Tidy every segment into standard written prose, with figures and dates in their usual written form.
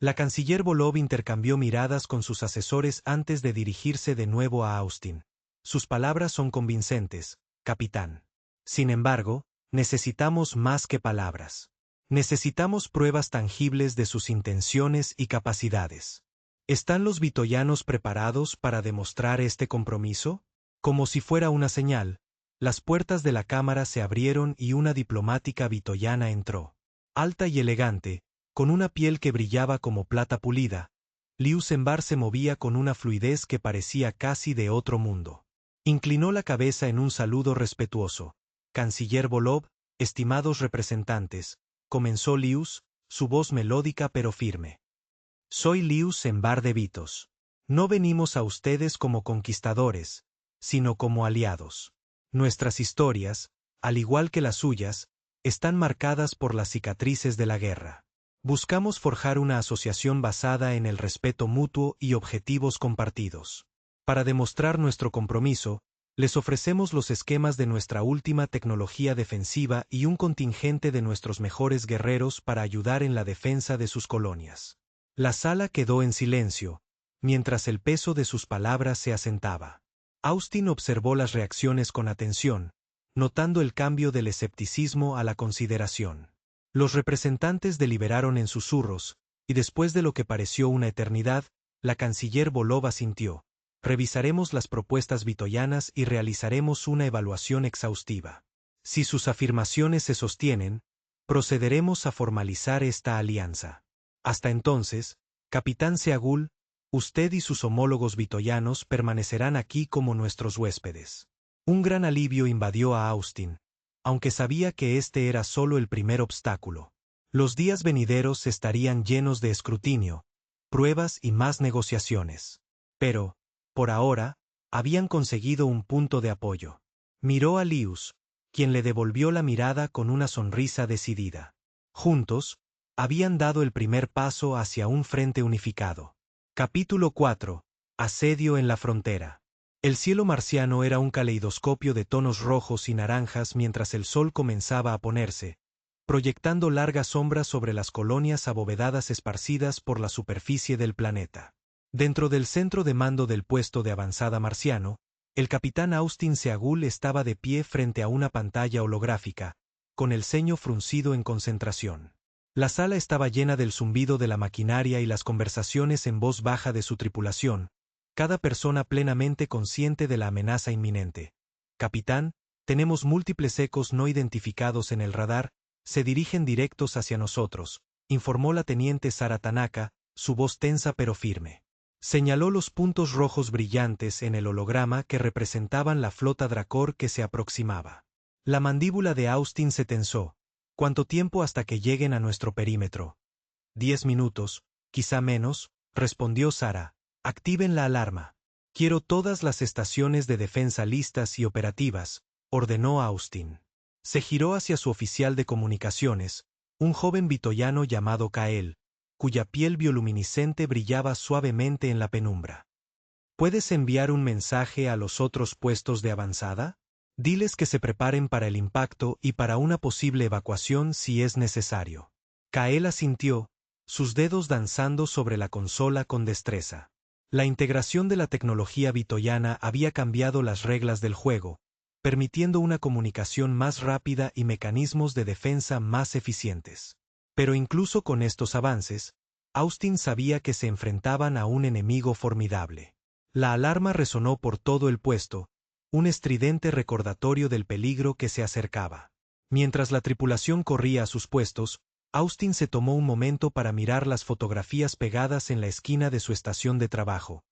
La canciller Volov intercambió miradas con sus asesores antes de dirigirse de nuevo a Austin. Sus palabras son convincentes, capitán. Sin embargo, necesitamos más que palabras. Necesitamos pruebas tangibles de sus intenciones y capacidades. ¿Están los vitoyanos preparados para demostrar este compromiso? Como si fuera una señal, las puertas de la cámara se abrieron y una diplomática vitoyana entró. Alta y elegante, con una piel que brillaba como plata pulida, Liu Zhenbar se movía con una fluidez que parecía casi de otro mundo. Inclinó la cabeza en un saludo respetuoso. Canciller Volov, estimados representantes, comenzó Liu, su voz melódica pero firme. Soy Liu Zhenbar de Vitos. No venimos a ustedes como conquistadores, sino como aliados. Nuestras historias, al igual que las suyas, están marcadas por las cicatrices de la guerra. Buscamos forjar una asociación basada en el respeto mutuo y objetivos compartidos. Para demostrar nuestro compromiso, les ofrecemos los esquemas de nuestra última tecnología defensiva y un contingente de nuestros mejores guerreros para ayudar en la defensa de sus colonias. La sala quedó en silencio, mientras el peso de sus palabras se asentaba. Austin observó las reacciones con atención, notando el cambio del escepticismo a la consideración. Los representantes deliberaron en susurros, y después de lo que pareció una eternidad, la canciller Volov asintió. Revisaremos las propuestas vitoyanas y realizaremos una evaluación exhaustiva. Si sus afirmaciones se sostienen, procederemos a formalizar esta alianza. Hasta entonces, capitán Seagul, usted y sus homólogos vitoyanos permanecerán aquí como nuestros huéspedes. Un gran alivio invadió a Austin, aunque sabía que este era solo el primer obstáculo. Los días venideros estarían llenos de escrutinio, pruebas y más negociaciones. Pero, por ahora, habían conseguido un punto de apoyo. Miró a Liu, quien le devolvió la mirada con una sonrisa decidida. Juntos, habían dado el primer paso hacia un frente unificado. Capítulo 4. Asedio en la frontera. El cielo marciano era un caleidoscopio de tonos rojos y naranjas mientras el sol comenzaba a ponerse, proyectando largas sombras sobre las colonias abovedadas esparcidas por la superficie del planeta. Dentro del centro de mando del puesto de avanzada marciano, el capitán Austin Seagul estaba de pie frente a una pantalla holográfica, con el ceño fruncido en concentración. La sala estaba llena del zumbido de la maquinaria y las conversaciones en voz baja de su tripulación, cada persona plenamente consciente de la amenaza inminente. Capitán, tenemos múltiples ecos no identificados en el radar, se dirigen directos hacia nosotros, informó la teniente Sara Tanaka, su voz tensa pero firme. Señaló los puntos rojos brillantes en el holograma que representaban la flota Dracor que se aproximaba. La mandíbula de Austin se tensó. ¿Cuánto tiempo hasta que lleguen a nuestro perímetro? 10 minutos, quizá menos, respondió Sara. Activen la alarma. Quiero todas las estaciones de defensa listas y operativas, ordenó Austin. Se giró hacia su oficial de comunicaciones, un joven vitoyano llamado Kael, cuya piel bioluminiscente brillaba suavemente en la penumbra. ¿Puedes enviar un mensaje a los otros puestos de avanzada? Diles que se preparen para el impacto y para una posible evacuación si es necesario. Kael asintió, sus dedos danzando sobre la consola con destreza. La integración de la tecnología vitoyana había cambiado las reglas del juego, permitiendo una comunicación más rápida y mecanismos de defensa más eficientes. Pero incluso con estos avances, Austin sabía que se enfrentaban a un enemigo formidable. La alarma resonó por todo el puesto, un estridente recordatorio del peligro que se acercaba. Mientras la tripulación corría a sus puestos, Austin se tomó un momento para mirar las fotografías pegadas en la esquina de su estación de trabajo.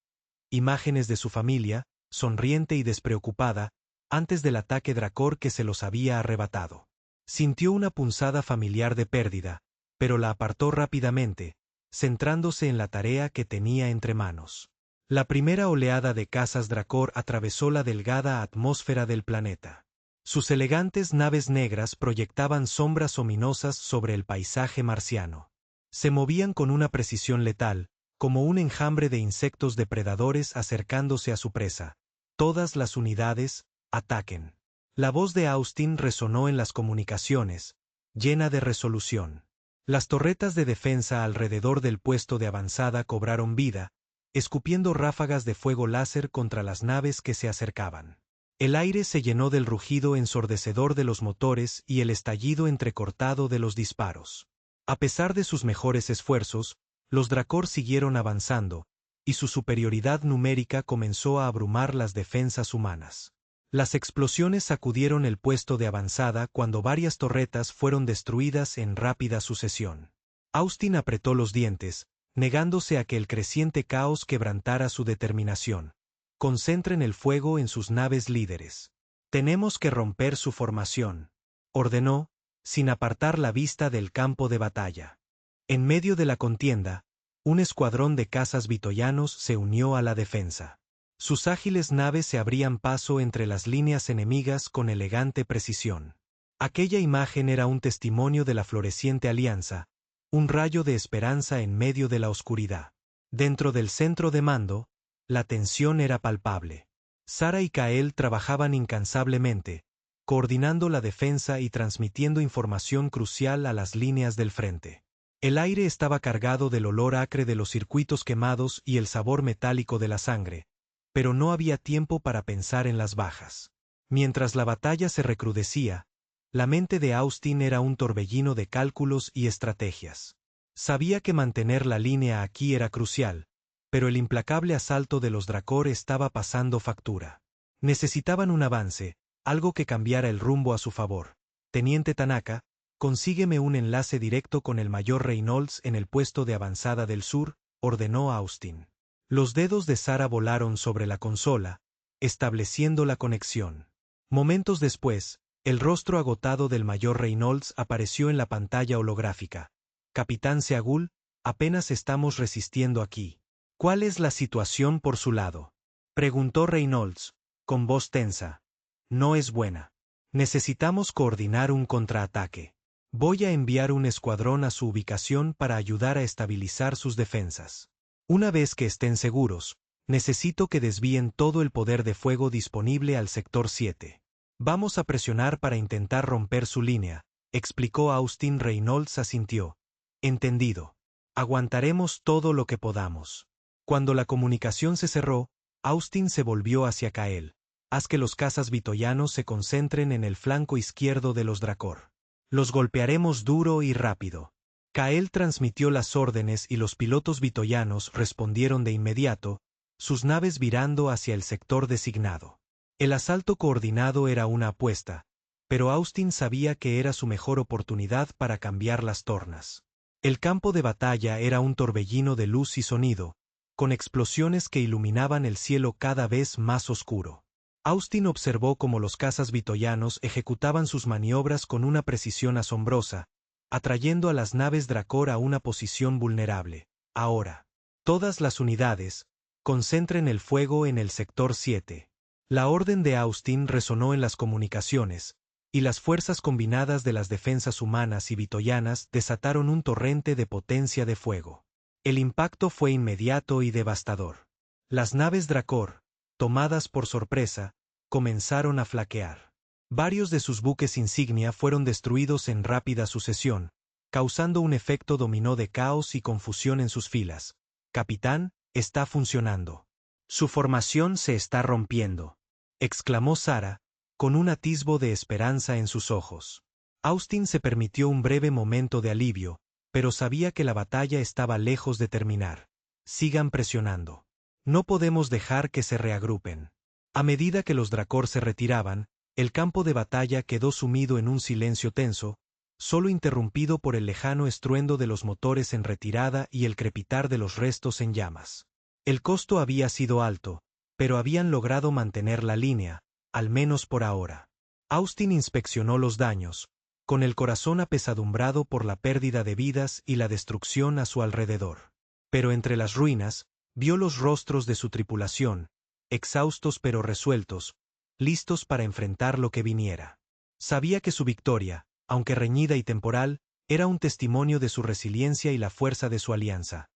Imágenes de su familia, sonriente y despreocupada, antes del ataque Dracor que se los había arrebatado. Sintió una punzada familiar de pérdida, pero la apartó rápidamente, centrándose en la tarea que tenía entre manos. La primera oleada de cazas Dracor atravesó la delgada atmósfera del planeta. Sus elegantes naves negras proyectaban sombras ominosas sobre el paisaje marciano. Se movían con una precisión letal, como un enjambre de insectos depredadores acercándose a su presa. Todas las unidades, ataquen. La voz de Austin resonó en las comunicaciones, llena de resolución. Las torretas de defensa alrededor del puesto de avanzada cobraron vida, escupiendo ráfagas de fuego láser contra las naves que se acercaban. El aire se llenó del rugido ensordecedor de los motores y el estallido entrecortado de los disparos. A pesar de sus mejores esfuerzos, los Drakor siguieron avanzando, y su superioridad numérica comenzó a abrumar las defensas humanas. Las explosiones sacudieron el puesto de avanzada cuando varias torretas fueron destruidas en rápida sucesión. Austin apretó los dientes, negándose a que el creciente caos quebrantara su determinación. Concentren el fuego en sus naves líderes. Tenemos que romper su formación, ordenó, sin apartar la vista del campo de batalla. En medio de la contienda, un escuadrón de cazas vitoyanos se unió a la defensa. Sus ágiles naves se abrían paso entre las líneas enemigas con elegante precisión. Aquella imagen era un testimonio de la floreciente alianza, un rayo de esperanza en medio de la oscuridad. Dentro del centro de mando, la tensión era palpable. Sara y Kael trabajaban incansablemente, coordinando la defensa y transmitiendo información crucial a las líneas del frente. El aire estaba cargado del olor acre de los circuitos quemados y el sabor metálico de la sangre, pero no había tiempo para pensar en las bajas. Mientras la batalla se recrudecía, la mente de Austin era un torbellino de cálculos y estrategias. Sabía que mantener la línea aquí era crucial, pero el implacable asalto de los Drakor estaba pasando factura. Necesitaban un avance, algo que cambiara el rumbo a su favor. Teniente Tanaka, consígueme un enlace directo con el mayor Reynolds en el puesto de avanzada del sur, ordenó Austin. Los dedos de Sara volaron sobre la consola, estableciendo la conexión. Momentos después, el rostro agotado del mayor Reynolds apareció en la pantalla holográfica. Capitán Seagul, apenas estamos resistiendo aquí. ¿Cuál es la situación por su lado?, preguntó Reynolds, con voz tensa. No es buena. Necesitamos coordinar un contraataque. Voy a enviar un escuadrón a su ubicación para ayudar a estabilizar sus defensas. Una vez que estén seguros, necesito que desvíen todo el poder de fuego disponible al sector 7. Vamos a presionar para intentar romper su línea, explicó Austin. Reynolds asintió. Entendido. Aguantaremos todo lo que podamos. Cuando la comunicación se cerró, Austin se volvió hacia Kael. Haz que los cazas vitoyanos se concentren en el flanco izquierdo de los Drakor. Los golpearemos duro y rápido. Kael transmitió las órdenes y los pilotos vitoyanos respondieron de inmediato, sus naves virando hacia el sector designado. El asalto coordinado era una apuesta, pero Austin sabía que era su mejor oportunidad para cambiar las tornas. El campo de batalla era un torbellino de luz y sonido, con explosiones que iluminaban el cielo cada vez más oscuro. Austin observó cómo los cazas vitoyanos ejecutaban sus maniobras con una precisión asombrosa, atrayendo a las naves Drakor a una posición vulnerable. Ahora, todas las unidades, concentren el fuego en el sector 7. La orden de Austin resonó en las comunicaciones, y las fuerzas combinadas de las defensas humanas y vitoyanas desataron un torrente de potencia de fuego. El impacto fue inmediato y devastador. Las naves Drakor, tomadas por sorpresa, comenzaron a flaquear. Varios de sus buques insignia fueron destruidos en rápida sucesión, causando un efecto dominó de caos y confusión en sus filas. Capitán, está funcionando. Su formación se está rompiendo, exclamó Sara, con un atisbo de esperanza en sus ojos. Austin se permitió un breve momento de alivio, pero sabía que la batalla estaba lejos de terminar. Sigan presionando. No podemos dejar que se reagrupen. A medida que los Drakor se retiraban, el campo de batalla quedó sumido en un silencio tenso, solo interrumpido por el lejano estruendo de los motores en retirada y el crepitar de los restos en llamas. El costo había sido alto, pero habían logrado mantener la línea, al menos por ahora. Austin inspeccionó los daños, con el corazón apesadumbrado por la pérdida de vidas y la destrucción a su alrededor. Pero entre las ruinas, vio los rostros de su tripulación, exhaustos pero resueltos, listos para enfrentar lo que viniera. Sabía que su victoria, aunque reñida y temporal, era un testimonio de su resiliencia y la fuerza de su alianza.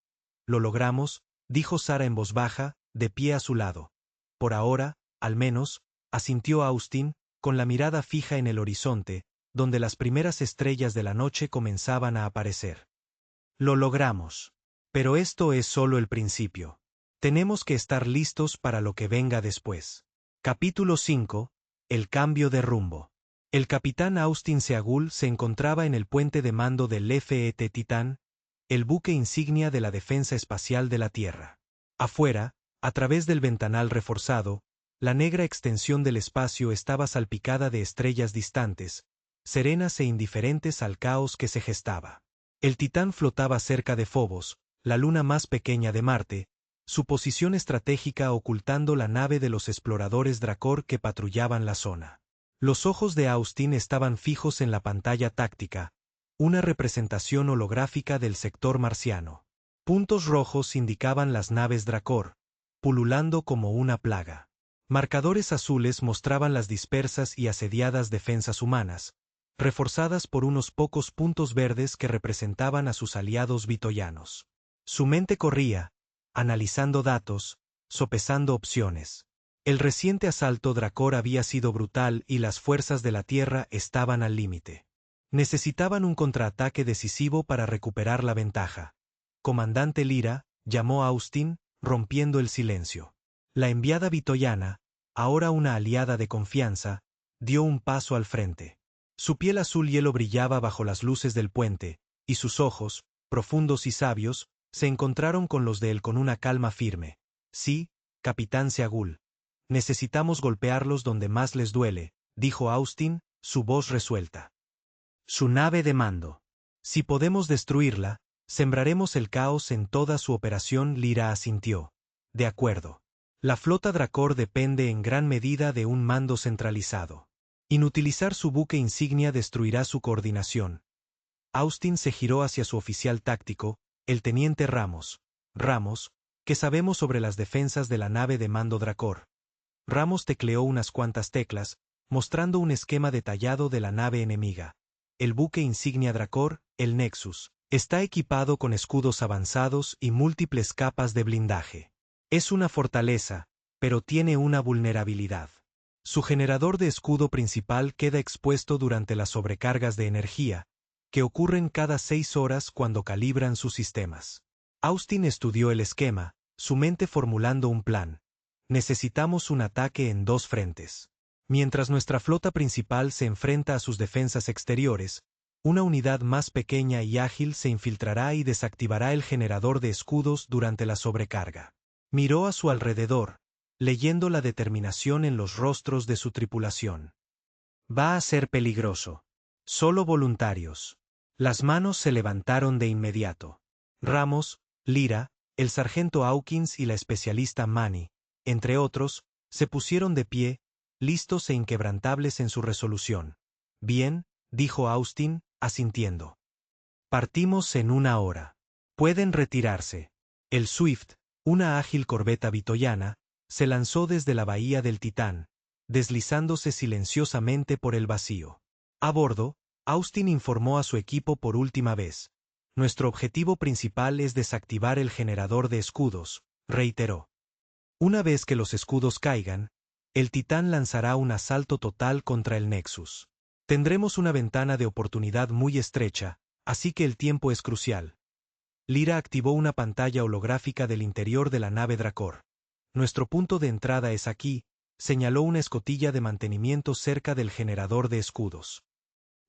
Lo logramos, dijo Sara en voz baja, de pie a su lado. Por ahora, al menos, asintió Austin, con la mirada fija en el horizonte, donde las primeras estrellas de la noche comenzaban a aparecer. Lo logramos. Pero esto es solo el principio. Tenemos que estar listos para lo que venga después. Capítulo 5. El cambio de rumbo. El capitán Austin Seagull se encontraba en el puente de mando del FET Titan, el buque insignia de la defensa espacial de la Tierra. Afuera, a través del ventanal reforzado, la negra extensión del espacio estaba salpicada de estrellas distantes, serenas e indiferentes al caos que se gestaba. El Titán flotaba cerca de Phobos, la luna más pequeña de Marte, su posición estratégica ocultando la nave de los exploradores Dracor que patrullaban la zona. Los ojos de Austin estaban fijos en la pantalla táctica, una representación holográfica del sector marciano. Puntos rojos indicaban las naves Dracor, pululando como una plaga. Marcadores azules mostraban las dispersas y asediadas defensas humanas, reforzadas por unos pocos puntos verdes que representaban a sus aliados vitoyanos. Su mente corría, analizando datos, sopesando opciones. El reciente asalto Dracor había sido brutal y las fuerzas de la Tierra estaban al límite. Necesitaban un contraataque decisivo para recuperar la ventaja. Comandante Lyra, llamó Austin, rompiendo el silencio. La enviada vitoyana, ahora una aliada de confianza, dio un paso al frente. Su piel azul hielo brillaba bajo las luces del puente, y sus ojos, profundos y sabios, se encontraron con los de él con una calma firme. Sí, capitán Seagull. Necesitamos golpearlos donde más les duele, dijo Austin, su voz resuelta. Su nave de mando. Si podemos destruirla, sembraremos el caos en toda su operación. Lyra asintió. De acuerdo. La flota Dracor depende en gran medida de un mando centralizado. Inutilizar su buque insignia destruirá su coordinación. Austin se giró hacia su oficial táctico, el teniente Ramos. Ramos, ¿qué sabemos sobre las defensas de la nave de mando Dracor? Ramos tecleó unas cuantas teclas, mostrando un esquema detallado de la nave enemiga. El buque insignia Dracor, el Nexus, está equipado con escudos avanzados y múltiples capas de blindaje. Es una fortaleza, pero tiene una vulnerabilidad. Su generador de escudo principal queda expuesto durante las sobrecargas de energía, que ocurren cada 6 horas cuando calibran sus sistemas. Austin estudió el esquema, su mente formulando un plan. Necesitamos un ataque en 2 frentes. Mientras nuestra flota principal se enfrenta a sus defensas exteriores, una unidad más pequeña y ágil se infiltrará y desactivará el generador de escudos durante la sobrecarga. Miró a su alrededor, leyendo la determinación en los rostros de su tripulación. Va a ser peligroso. Solo voluntarios. Las manos se levantaron de inmediato. Ramos, Lyra, el sargento Hawkins y la especialista Manny, entre otros, se pusieron de pie, listos e inquebrantables en su resolución. Bien, dijo Austin, asintiendo. Partimos en 1 hora. Pueden retirarse. El Swift, una ágil corbeta vitoyana, se lanzó desde la bahía del Titán, deslizándose silenciosamente por el vacío. A bordo, Austin informó a su equipo por última vez. Nuestro objetivo principal es desactivar el generador de escudos, reiteró. Una vez que los escudos caigan, el Titán lanzará un asalto total contra el Nexus. Tendremos una ventana de oportunidad muy estrecha, así que el tiempo es crucial. Lyra activó una pantalla holográfica del interior de la nave Dracor. Nuestro punto de entrada es aquí, señaló una escotilla de mantenimiento cerca del generador de escudos.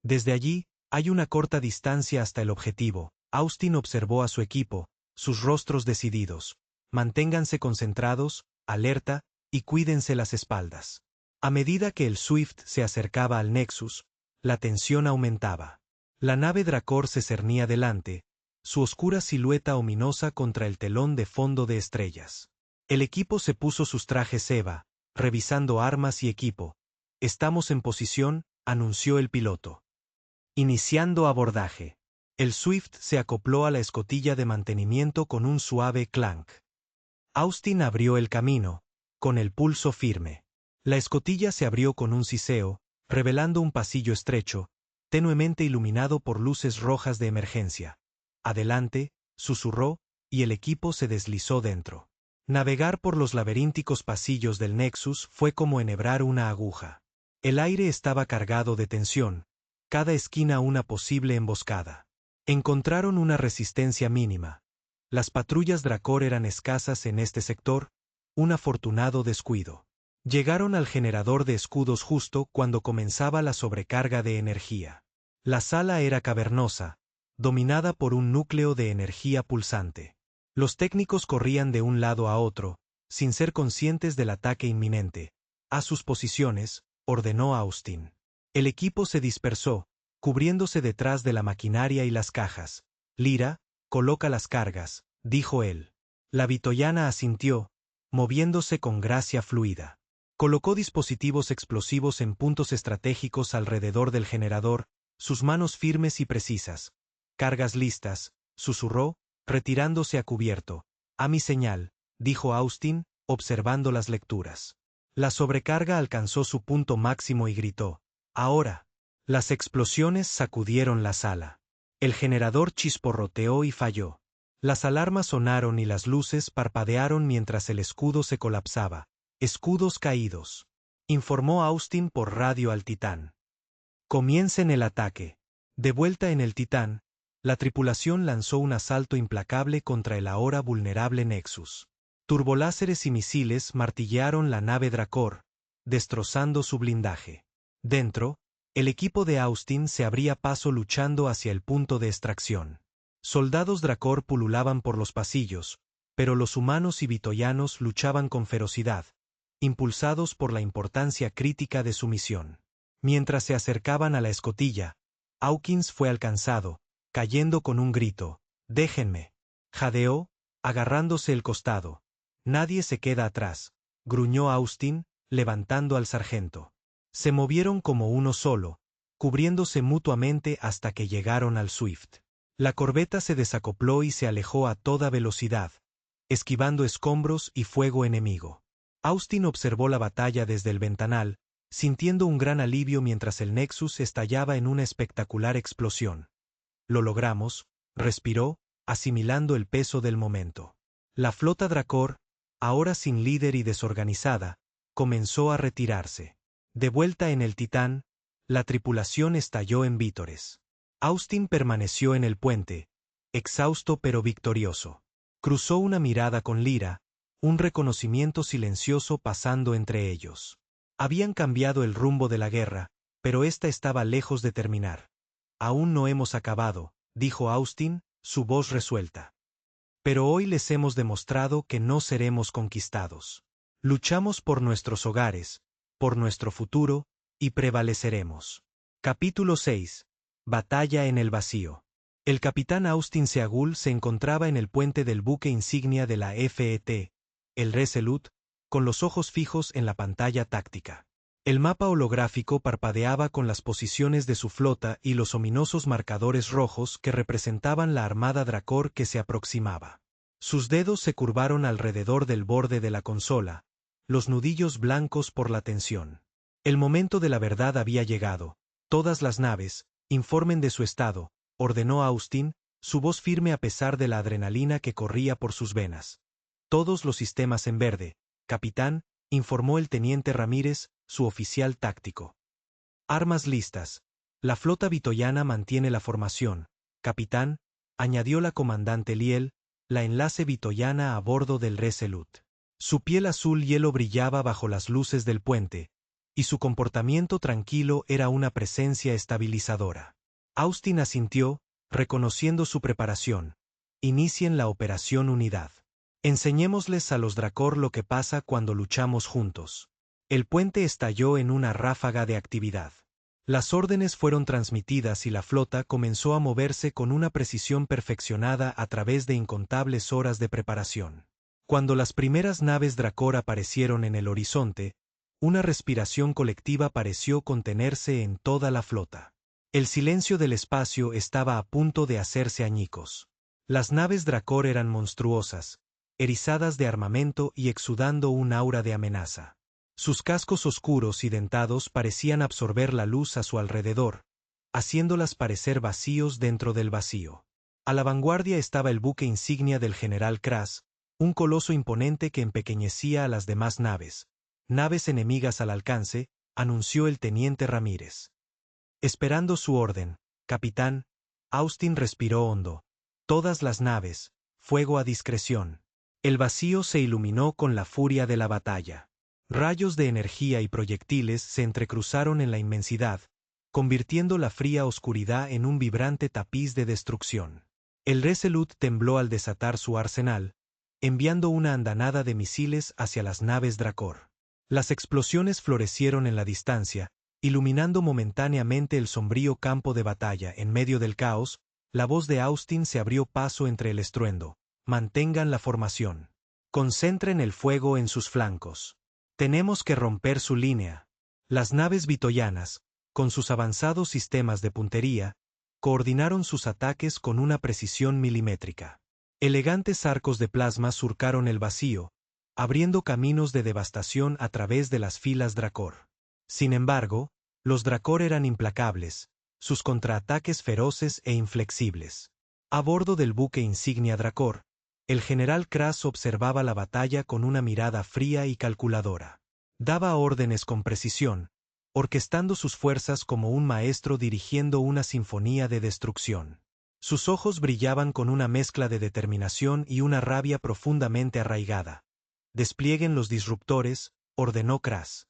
Desde allí, hay una corta distancia hasta el objetivo. Austin observó a su equipo, sus rostros decididos. Manténganse concentrados, alerta, y cuídense las espaldas. A medida que el Swift se acercaba al Nexus, la tensión aumentaba. La nave Dracor se cernía delante, su oscura silueta ominosa contra el telón de fondo de estrellas. El equipo se puso sus trajes EVA, revisando armas y equipo. Estamos en posición, anunció el piloto. Iniciando abordaje. El Swift se acopló a la escotilla de mantenimiento con un suave clank. Austin abrió el camino, con el pulso firme. La escotilla se abrió con un siseo, revelando un pasillo estrecho, tenuemente iluminado por luces rojas de emergencia. Adelante, susurró, y el equipo se deslizó dentro. Navegar por los laberínticos pasillos del Nexus fue como enhebrar una aguja. El aire estaba cargado de tensión, cada esquina una posible emboscada. Encontraron una resistencia mínima. Las patrullas Dracor eran escasas en este sector, un afortunado descuido. Llegaron al generador de escudos justo cuando comenzaba la sobrecarga de energía. La sala era cavernosa, dominada por un núcleo de energía pulsante. Los técnicos corrían de un lado a otro, sin ser conscientes del ataque inminente. A sus posiciones, ordenó Austin. El equipo se dispersó, cubriéndose detrás de la maquinaria y las cajas. Lyra, coloca las cargas, dijo él. La vitoyana asintió, moviéndose con gracia fluida. Colocó dispositivos explosivos en puntos estratégicos alrededor del generador, sus manos firmes y precisas. Cargas listas, susurró, retirándose a cubierto. A mi señal, dijo Austin, observando las lecturas. La sobrecarga alcanzó su punto máximo y gritó. Ahora. Las explosiones sacudieron la sala. El generador chisporroteó y falló. Las alarmas sonaron y las luces parpadearon mientras el escudo se colapsaba. Escudos caídos. Informó Austin por radio al Titán. Comiencen el ataque. De vuelta en el Titán, la tripulación lanzó un asalto implacable contra el ahora vulnerable Nexus. Turboláseres y misiles martillearon la nave Dracor, destrozando su blindaje. Dentro, el equipo de Austin se abría paso luchando hacia el punto de extracción. Soldados Dracor pululaban por los pasillos, pero los humanos y vitoyanos luchaban con ferocidad, impulsados por la importancia crítica de su misión. Mientras se acercaban a la escotilla, Hawkins fue alcanzado, cayendo con un grito. «Déjenme». Jadeó, agarrándose el costado. «Nadie se queda atrás», gruñó Austin, levantando al sargento. Se movieron como uno solo, cubriéndose mutuamente hasta que llegaron al Swift. La corbeta se desacopló y se alejó a toda velocidad, esquivando escombros y fuego enemigo. Austin observó la batalla desde el ventanal, sintiendo un gran alivio mientras el Nexus estallaba en una espectacular explosión. «Lo logramos», respiró, asimilando el peso del momento. La flota Dracor, ahora sin líder y desorganizada, comenzó a retirarse. De vuelta en el Titán, la tripulación estalló en vítores. Austin permaneció en el puente, exhausto pero victorioso. Cruzó una mirada con Lyra, un reconocimiento silencioso pasando entre ellos. Habían cambiado el rumbo de la guerra, pero esta estaba lejos de terminar. «Aún no hemos acabado», dijo Austin, su voz resuelta. «Pero hoy les hemos demostrado que no seremos conquistados. Luchamos por nuestros hogares, por nuestro futuro, y prevaleceremos». Capítulo 6. Batalla en el vacío. El capitán Austin Seagull se encontraba en el puente del buque insignia de la FET, el Resolute, con los ojos fijos en la pantalla táctica. El mapa holográfico parpadeaba con las posiciones de su flota y los ominosos marcadores rojos que representaban la armada Dracor que se aproximaba. Sus dedos se curvaron alrededor del borde de la consola, los nudillos blancos por la tensión. El momento de la verdad había llegado. «Todas las naves, informen de su estado», ordenó Austin, su voz firme a pesar de la adrenalina que corría por sus venas. «Todos los sistemas en verde, capitán», informó el teniente Ramírez, su oficial táctico. «Armas listas. La flota vitoyana mantiene la formación, capitán», añadió la comandante Liel, la enlace vitoyana a bordo del Resolute. Su piel azul hielo brillaba bajo las luces del puente, y su comportamiento tranquilo era una presencia estabilizadora. Austin asintió, reconociendo su preparación. «Inicien la operación Unidad. Enseñémosles a los Dracor lo que pasa cuando luchamos juntos». El puente estalló en una ráfaga de actividad. Las órdenes fueron transmitidas y la flota comenzó a moverse con una precisión perfeccionada a través de incontables horas de preparación. Cuando las primeras naves Dracor aparecieron en el horizonte, una respiración colectiva pareció contenerse en toda la flota. El silencio del espacio estaba a punto de hacerse añicos. Las naves Dracor eran monstruosas, erizadas de armamento y exudando un aura de amenaza. Sus cascos oscuros y dentados parecían absorber la luz a su alrededor, haciéndolas parecer vacíos dentro del vacío. A la vanguardia estaba el buque insignia del general Kras, un coloso imponente que empequeñecía a las demás naves. «Naves enemigas al alcance», anunció el teniente Ramírez. Esperando su orden, capitán. Austin respiró hondo. Todas las naves, fuego a discreción. El vacío se iluminó con la furia de la batalla. Rayos de energía y proyectiles se entrecruzaron en la inmensidad, convirtiendo la fría oscuridad en un vibrante tapiz de destrucción. El Resolute tembló al desatar su arsenal, enviando una andanada de misiles hacia las naves Drakor. Las explosiones florecieron en la distancia, iluminando momentáneamente el sombrío campo de batalla. En medio del caos, la voz de Austin se abrió paso entre el estruendo. Mantengan la formación. Concentren el fuego en sus flancos. Tenemos que romper su línea. Las naves vitoyanas, con sus avanzados sistemas de puntería, coordinaron sus ataques con una precisión milimétrica. Elegantes arcos de plasma surcaron el vacío, abriendo caminos de devastación a través de las filas Drakor. Sin embargo, los Drakor eran implacables, sus contraataques feroces e inflexibles. A bordo del buque insignia Drakor, el general Krass observaba la batalla con una mirada fría y calculadora. Daba órdenes con precisión, orquestando sus fuerzas como un maestro dirigiendo una sinfonía de destrucción. Sus ojos brillaban con una mezcla de determinación y una rabia profundamente arraigada. Desplieguen los disruptores, ordenó Krass.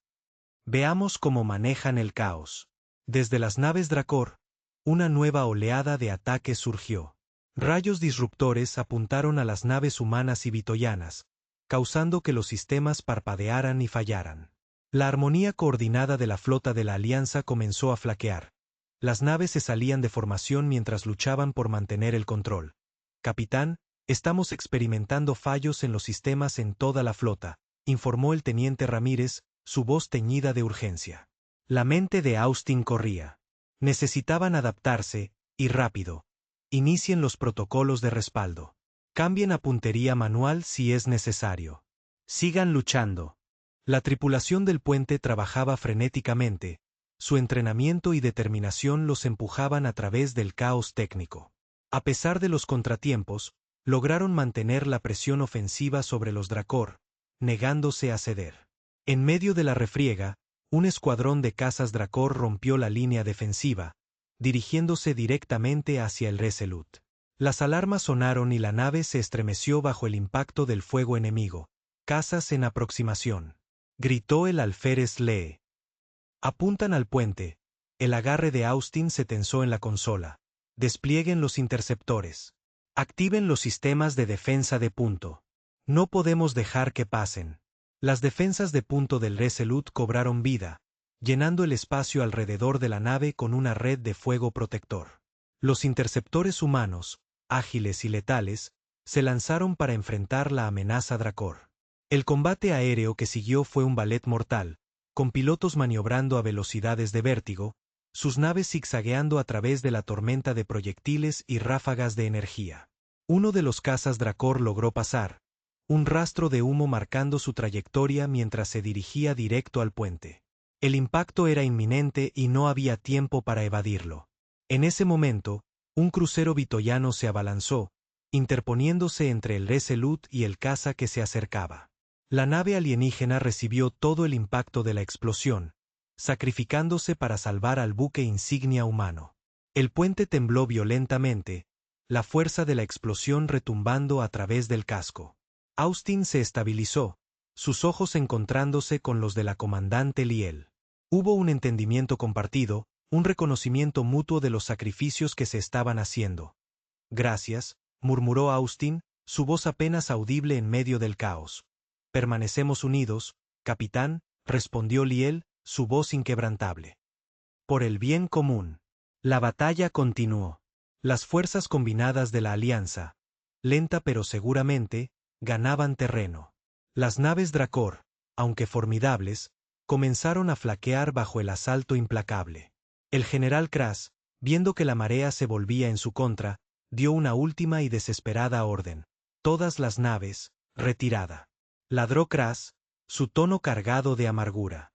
Veamos cómo manejan el caos. Desde las naves Drakor, una nueva oleada de ataques surgió. Rayos disruptores apuntaron a las naves humanas y vitoyanas, causando que los sistemas parpadearan y fallaran. La armonía coordinada de la flota de la Alianza comenzó a flaquear. Las naves se salían de formación mientras luchaban por mantener el control. Capitán, estamos experimentando fallos en los sistemas en toda la flota, informó el teniente Ramírez, su voz teñida de urgencia. La mente de Austin corría. Necesitaban adaptarse, y rápido. Inicien los protocolos de respaldo. Cambien a puntería manual si es necesario. Sigan luchando. La tripulación del puente trabajaba frenéticamente, su entrenamiento y determinación los empujaban a través del caos técnico. A pesar de los contratiempos, lograron mantener la presión ofensiva sobre los Drakor, negándose a ceder. En medio de la refriega, un escuadrón de cazas Drakor rompió la línea defensiva, dirigiéndose directamente hacia el Resolute. Las alarmas sonaron y la nave se estremeció bajo el impacto del fuego enemigo. Cazas en aproximación. Gritó el alférez Lee. Apuntan al puente. El agarre de Austin se tensó en la consola. Desplieguen los interceptores. Activen los sistemas de defensa de punto. No podemos dejar que pasen. Las defensas de punto del Resolute cobraron vida, llenando el espacio alrededor de la nave con una red de fuego protector. Los interceptores humanos, ágiles y letales, se lanzaron para enfrentar la amenaza Drakor. El combate aéreo que siguió fue un ballet mortal, con pilotos maniobrando a velocidades de vértigo, sus naves zigzagueando a través de la tormenta de proyectiles y ráfagas de energía. Uno de los cazas Drakor logró pasar, un rastro de humo marcando su trayectoria mientras se dirigía directo al puente. El impacto era inminente y no había tiempo para evadirlo. En ese momento, un crucero vitoyano se abalanzó, interponiéndose entre el Resolute y el caza que se acercaba. La nave alienígena recibió todo el impacto de la explosión, sacrificándose para salvar al buque insignia humano. El puente tembló violentamente, la fuerza de la explosión retumbando a través del casco. Austin se estabilizó, sus ojos encontrándose con los de la comandante Liel. Hubo un entendimiento compartido, un reconocimiento mutuo de los sacrificios que se estaban haciendo. Gracias, murmuró Austin, su voz apenas audible en medio del caos. Permanecemos unidos, capitán, respondió Liel, su voz inquebrantable. Por el bien común. La batalla continuó. Las fuerzas combinadas de la Alianza, lenta pero seguramente, ganaban terreno. Las naves Drakor, aunque formidables, comenzaron a flaquear bajo el asalto implacable. El general Krass, viendo que la marea se volvía en su contra, dio una última y desesperada orden. Todas las naves, retirada. Ladró Krass, su tono cargado de amargura.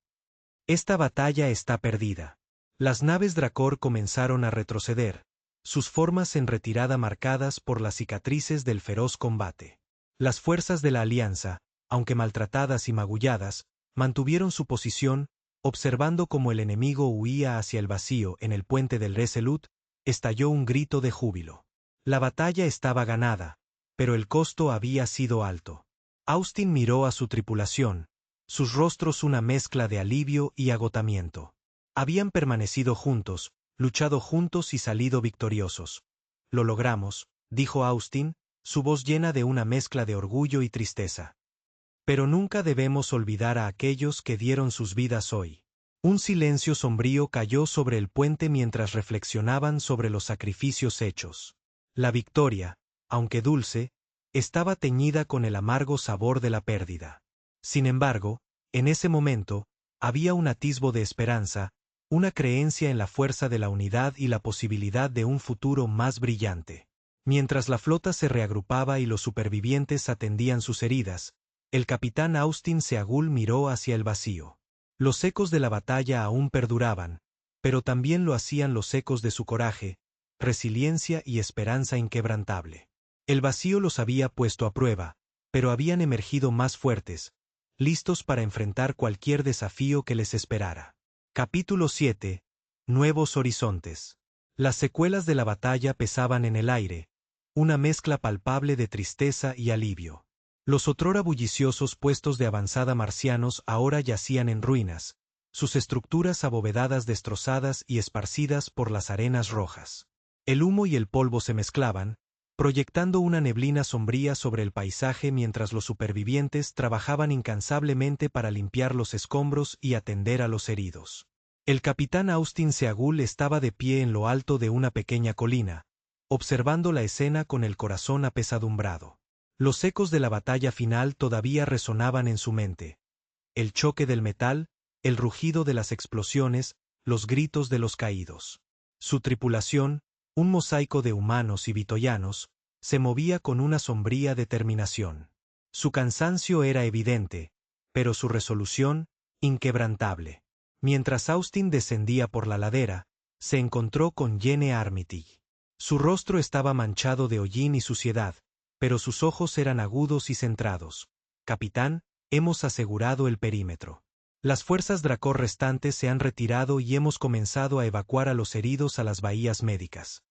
Esta batalla está perdida. Las naves Drakor comenzaron a retroceder, sus formas en retirada marcadas por las cicatrices del feroz combate. Las fuerzas de la Alianza, aunque maltratadas y magulladas, mantuvieron su posición, Observando cómo el enemigo huía hacia el vacío en el puente del Resolute, estalló un grito de júbilo. La batalla estaba ganada, pero el costo había sido alto. Austin miró a su tripulación, sus rostros una mezcla de alivio y agotamiento. Habían permanecido juntos, luchado juntos y salido victoriosos. Lo logramos, dijo Austin, su voz llena de una mezcla de orgullo y tristeza. Pero nunca debemos olvidar a aquellos que dieron sus vidas hoy. Un silencio sombrío cayó sobre el puente mientras reflexionaban sobre los sacrificios hechos. La victoria, aunque dulce, estaba teñida con el amargo sabor de la pérdida. Sin embargo, en ese momento, había un atisbo de esperanza, una creencia en la fuerza de la unidad y la posibilidad de un futuro más brillante. Mientras la flota se reagrupaba y los supervivientes atendían sus heridas, el capitán Austin Seagull miró hacia el vacío. Los ecos de la batalla aún perduraban, pero también lo hacían los ecos de su coraje, resiliencia y esperanza inquebrantable. El vacío los había puesto a prueba, pero habían emergido más fuertes, listos para enfrentar cualquier desafío que les esperara. Capítulo 7. Nuevos horizontes. Las secuelas de la batalla pesaban en el aire, una mezcla palpable de tristeza y alivio. Los otrora bulliciosos puestos de avanzada marcianos ahora yacían en ruinas, sus estructuras abovedadas destrozadas y esparcidas por las arenas rojas. El humo y el polvo se mezclaban, proyectando una neblina sombría sobre el paisaje mientras los supervivientes trabajaban incansablemente para limpiar los escombros y atender a los heridos. El capitán Austin Seagull estaba de pie en lo alto de una pequeña colina, observando la escena con el corazón apesadumbrado. Los ecos de la batalla final todavía resonaban en su mente. El choque del metal, el rugido de las explosiones, los gritos de los caídos. Su tripulación, un mosaico de humanos y vitoyanos, se movía con una sombría determinación. Su cansancio era evidente, pero su resolución, inquebrantable. Mientras Austin descendía por la ladera, se encontró con Jane Armitage. Su rostro estaba manchado de hollín y suciedad, pero sus ojos eran agudos y centrados. Capitán, hemos asegurado el perímetro. Las fuerzas Dracor restantes se han retirado y hemos comenzado a evacuar a los heridos a las bahías médicas.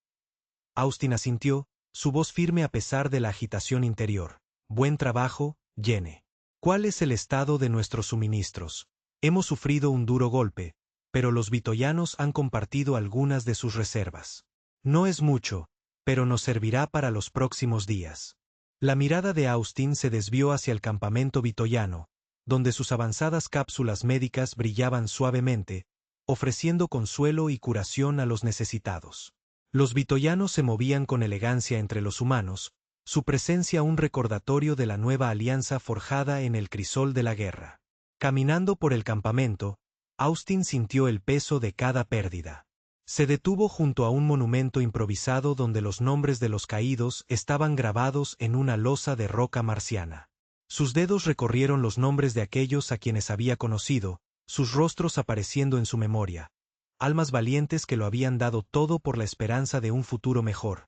Austin asintió, su voz firme a pesar de la agitación interior. Buen trabajo, Jane. ¿Cuál es el estado de nuestros suministros? Hemos sufrido un duro golpe, pero los vitoyanos han compartido algunas de sus reservas. No es mucho, pero nos servirá para los próximos días. La mirada de Austin se desvió hacia el campamento vitoyano, donde sus avanzadas cápsulas médicas brillaban suavemente, ofreciendo consuelo y curación a los necesitados. Los vitoyanos se movían con elegancia entre los humanos, su presencia un recordatorio de la nueva alianza forjada en el crisol de la guerra. Caminando por el campamento, Austin sintió el peso de cada pérdida. Se detuvo junto a un monumento improvisado donde los nombres de los caídos estaban grabados en una losa de roca marciana. Sus dedos recorrieron los nombres de aquellos a quienes había conocido, sus rostros apareciendo en su memoria. Almas valientes que lo habían dado todo por la esperanza de un futuro mejor.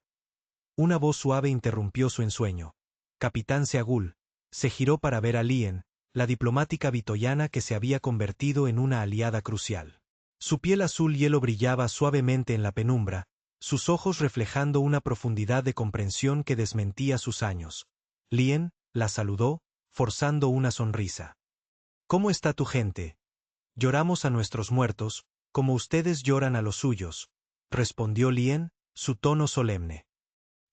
Una voz suave interrumpió su ensueño. Capitán Seagull. Se giró para ver a Lien, la diplomática vitoyana que se había convertido en una aliada crucial. Su piel azul hielo brillaba suavemente en la penumbra, sus ojos reflejando una profundidad de comprensión que desmentía sus años. Lien la saludó, forzando una sonrisa. ¿Cómo está tu gente? Lloramos a nuestros muertos, como ustedes lloran a los suyos, respondió Lien, su tono solemne.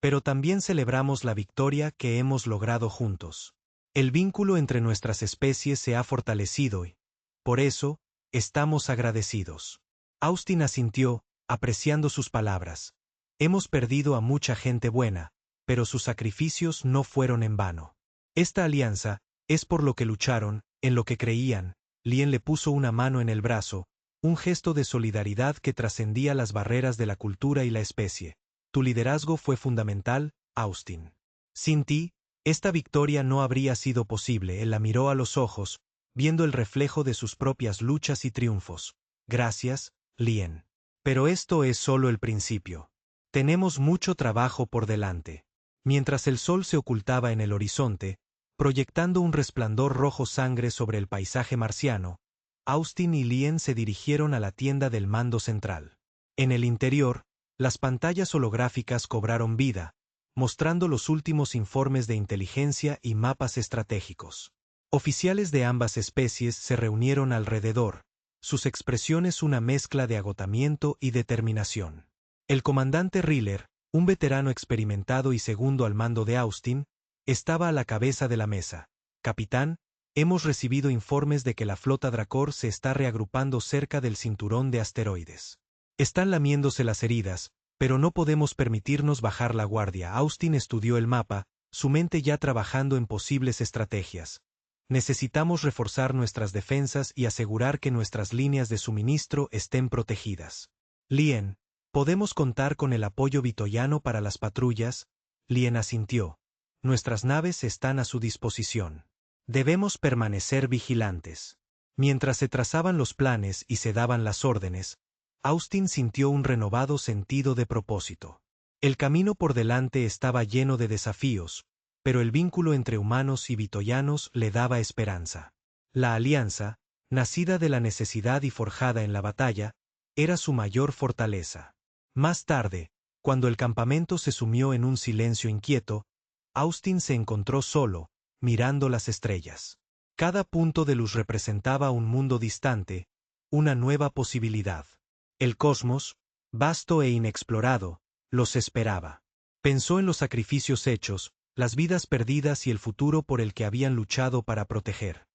Pero también celebramos la victoria que hemos logrado juntos. El vínculo entre nuestras especies se ha fortalecido y, por eso, estamos agradecidos. Austin asintió, apreciando sus palabras. Hemos perdido a mucha gente buena, pero sus sacrificios no fueron en vano. Esta alianza es por lo que lucharon, en lo que creían. Lien le puso una mano en el brazo, un gesto de solidaridad que trascendía las barreras de la cultura y la especie. Tu liderazgo fue fundamental, Austin. Sin ti, esta victoria no habría sido posible. Él la miró a los ojos, viendo el reflejo de sus propias luchas y triunfos. Gracias, Lien. Pero esto es solo el principio. Tenemos mucho trabajo por delante. Mientras el sol se ocultaba en el horizonte, proyectando un resplandor rojo sangre sobre el paisaje marciano, Austin y Lien se dirigieron a la tienda del mando central. En el interior, las pantallas holográficas cobraron vida, mostrando los últimos informes de inteligencia y mapas estratégicos. Oficiales de ambas especies se reunieron alrededor, sus expresiones una mezcla de agotamiento y determinación. El comandante Riller, un veterano experimentado y segundo al mando de Austin, estaba a la cabeza de la mesa. Capitán, hemos recibido informes de que la flota Dracor se está reagrupando cerca del cinturón de asteroides. Están lamiéndose las heridas, pero no podemos permitirnos bajar la guardia. Austin estudió el mapa, su mente ya trabajando en posibles estrategias. Necesitamos reforzar nuestras defensas y asegurar que nuestras líneas de suministro estén protegidas. Lien, ¿podemos contar con el apoyo vitoyano para las patrullas? Lien asintió. Nuestras naves están a su disposición. Debemos permanecer vigilantes. Mientras se trazaban los planes y se daban las órdenes, Austin sintió un renovado sentido de propósito. El camino por delante estaba lleno de desafíos, pero el vínculo entre humanos y vitoyanos le daba esperanza. La alianza, nacida de la necesidad y forjada en la batalla, era su mayor fortaleza. Más tarde, cuando el campamento se sumió en un silencio inquieto, Austin se encontró solo, mirando las estrellas. Cada punto de luz representaba un mundo distante, una nueva posibilidad. El cosmos, vasto e inexplorado, los esperaba. Pensó en los sacrificios hechos, las vidas perdidas y el futuro por el que habían luchado para proteger.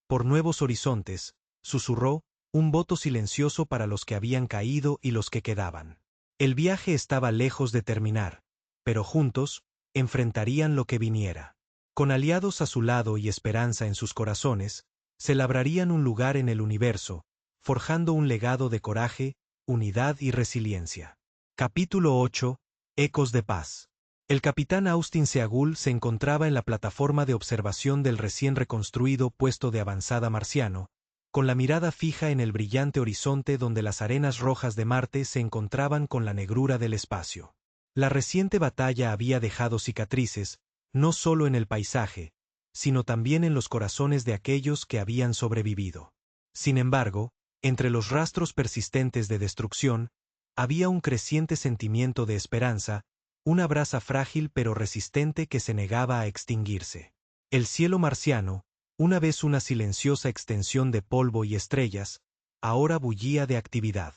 Por nuevos horizontes, susurró, un voto silencioso para los que habían caído y los que quedaban. El viaje estaba lejos de terminar, pero juntos, enfrentarían lo que viniera. Con aliados a su lado y esperanza en sus corazones, se labrarían un lugar en el universo, forjando un legado de coraje, unidad y resiliencia. Capítulo 8. Ecos de paz. El capitán Austin Seagull se encontraba en la plataforma de observación del recién reconstruido puesto de avanzada marciano, con la mirada fija en el brillante horizonte donde las arenas rojas de Marte se encontraban con la negrura del espacio. La reciente batalla había dejado cicatrices, no solo en el paisaje, sino también en los corazones de aquellos que habían sobrevivido. Sin embargo, entre los rastros persistentes de destrucción, había un creciente sentimiento de esperanza, una brasa frágil pero resistente que se negaba a extinguirse. El cielo marciano, una vez una silenciosa extensión de polvo y estrellas, ahora bullía de actividad.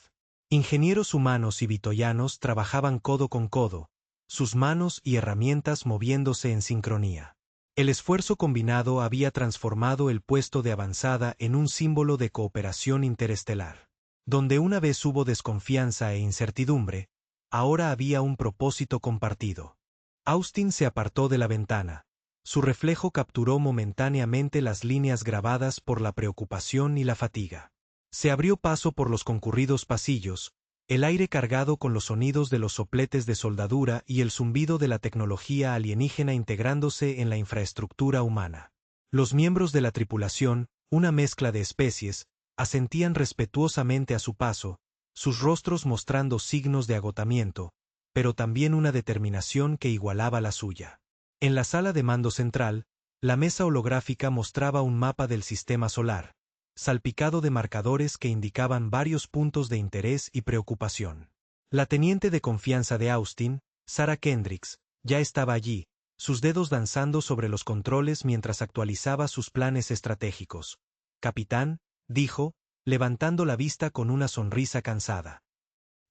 Ingenieros humanos y vitoyanos trabajaban codo con codo, sus manos y herramientas moviéndose en sincronía. El esfuerzo combinado había transformado el puesto de avanzada en un símbolo de cooperación interestelar. Donde una vez hubo desconfianza e incertidumbre, ahora había un propósito compartido. Austin se apartó de la ventana. Su reflejo capturó momentáneamente las líneas grabadas por la preocupación y la fatiga. Se abrió paso por los concurridos pasillos, el aire cargado con los sonidos de los sopletes de soldadura y el zumbido de la tecnología alienígena integrándose en la infraestructura humana. Los miembros de la tripulación, una mezcla de especies, asentían respetuosamente a su paso, sus rostros mostrando signos de agotamiento, pero también una determinación que igualaba la suya. En la sala de mando central, la mesa holográfica mostraba un mapa del sistema solar, salpicado de marcadores que indicaban varios puntos de interés y preocupación. La teniente de confianza de Austin, Sarah Kendricks, ya estaba allí, sus dedos danzando sobre los controles mientras actualizaba sus planes estratégicos. Capitán, dijo, levantando la vista con una sonrisa cansada.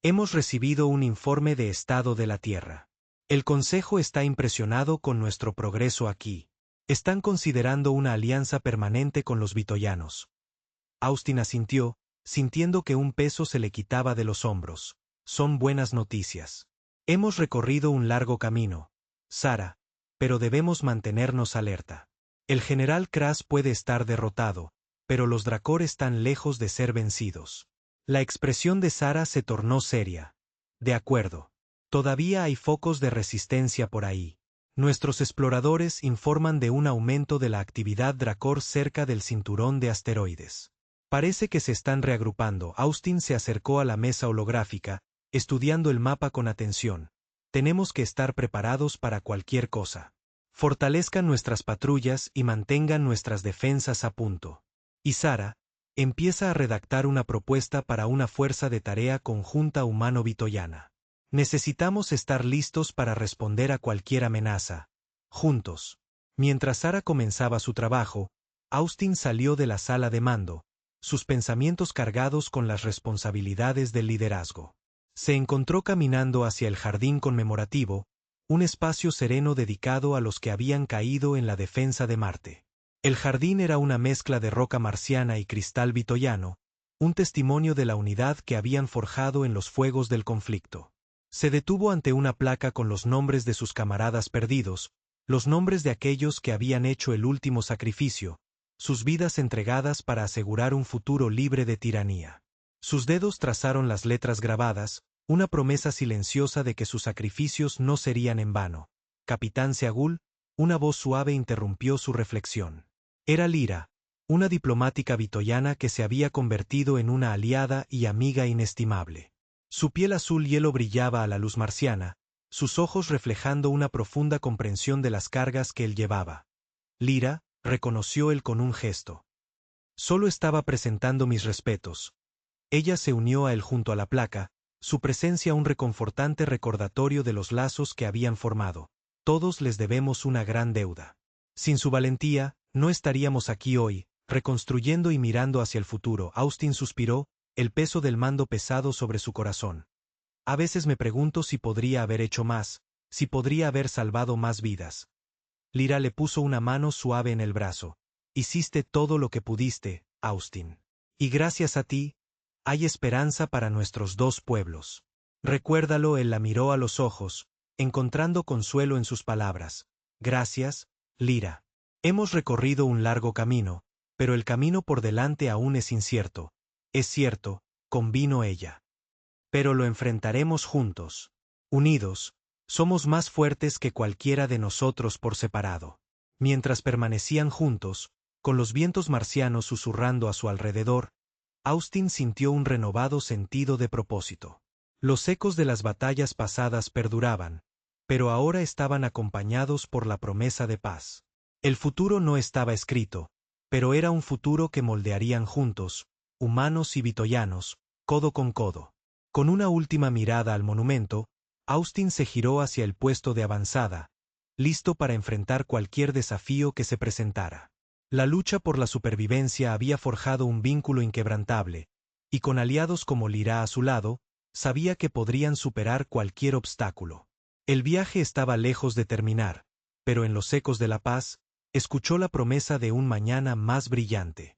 Hemos recibido un informe de estado de la Tierra. El Consejo está impresionado con nuestro progreso aquí. Están considerando una alianza permanente con los vitoyanos. Austin asintió, sintiendo que un peso se le quitaba de los hombros. Son buenas noticias. Hemos recorrido un largo camino, Sarah, pero debemos mantenernos alerta. El general Krass puede estar derrotado, pero los Dracor están lejos de ser vencidos. La expresión de Sarah se tornó seria. De acuerdo. Todavía hay focos de resistencia por ahí. Nuestros exploradores informan de un aumento de la actividad Dracor cerca del cinturón de asteroides. Parece que se están reagrupando. Austin se acercó a la mesa holográfica, estudiando el mapa con atención. Tenemos que estar preparados para cualquier cosa. Fortalezcan nuestras patrullas y mantengan nuestras defensas a punto. Y Sarah, Empieza a redactar una propuesta para una fuerza de tarea conjunta humano-vitoyana. Necesitamos estar listos para responder a cualquier amenaza. Juntos. Mientras Sara comenzaba su trabajo, Austin salió de la sala de mando, sus pensamientos cargados con las responsabilidades del liderazgo. Se encontró caminando hacia el jardín conmemorativo, un espacio sereno dedicado a los que habían caído en la defensa de Marte. El jardín era una mezcla de roca marciana y cristal vitoyano, un testimonio de la unidad que habían forjado en los fuegos del conflicto. Se detuvo ante una placa con los nombres de sus camaradas perdidos, los nombres de aquellos que habían hecho el último sacrificio, sus vidas entregadas para asegurar un futuro libre de tiranía. Sus dedos trazaron las letras grabadas, una promesa silenciosa de que sus sacrificios no serían en vano. Capitán Seagul, una voz suave interrumpió su reflexión. Era Lyra, una diplomática vitoyana que se había convertido en una aliada y amiga inestimable. Su piel azul hielo brillaba a la luz marciana, sus ojos reflejando una profunda comprensión de las cargas que él llevaba. Lyra, reconoció él con un gesto. Solo estaba presentando mis respetos. Ella se unió a él junto a la placa, su presencia un reconfortante recordatorio de los lazos que habían formado. Todos les debemos una gran deuda. Sin su valentía, no estaríamos aquí hoy, reconstruyendo y mirando hacia el futuro. Austin suspiró, el peso del mando pesado sobre su corazón. A veces me pregunto si podría haber hecho más, si podría haber salvado más vidas. Lyra le puso una mano suave en el brazo. Hiciste todo lo que pudiste, Austin. Y gracias a ti, hay esperanza para nuestros dos pueblos. Recuérdalo, él la miró a los ojos, encontrando consuelo en sus palabras. Gracias, Lyra. Hemos recorrido un largo camino, pero el camino por delante aún es incierto. Es cierto, convino ella. Pero lo enfrentaremos juntos. Unidos, somos más fuertes que cualquiera de nosotros por separado. Mientras permanecían juntos, con los vientos marcianos susurrando a su alrededor, Austin sintió un renovado sentido de propósito. Los ecos de las batallas pasadas perduraban, pero ahora estaban acompañados por la promesa de paz. El futuro no estaba escrito, pero era un futuro que moldearían juntos, humanos y vitoyanos, codo con codo. Con una última mirada al monumento, Austin se giró hacia el puesto de avanzada, listo para enfrentar cualquier desafío que se presentara. La lucha por la supervivencia había forjado un vínculo inquebrantable, y con aliados como Lyra a su lado, sabía que podrían superar cualquier obstáculo. El viaje estaba lejos de terminar, pero en los ecos de la paz, escuchó la promesa de un mañana más brillante.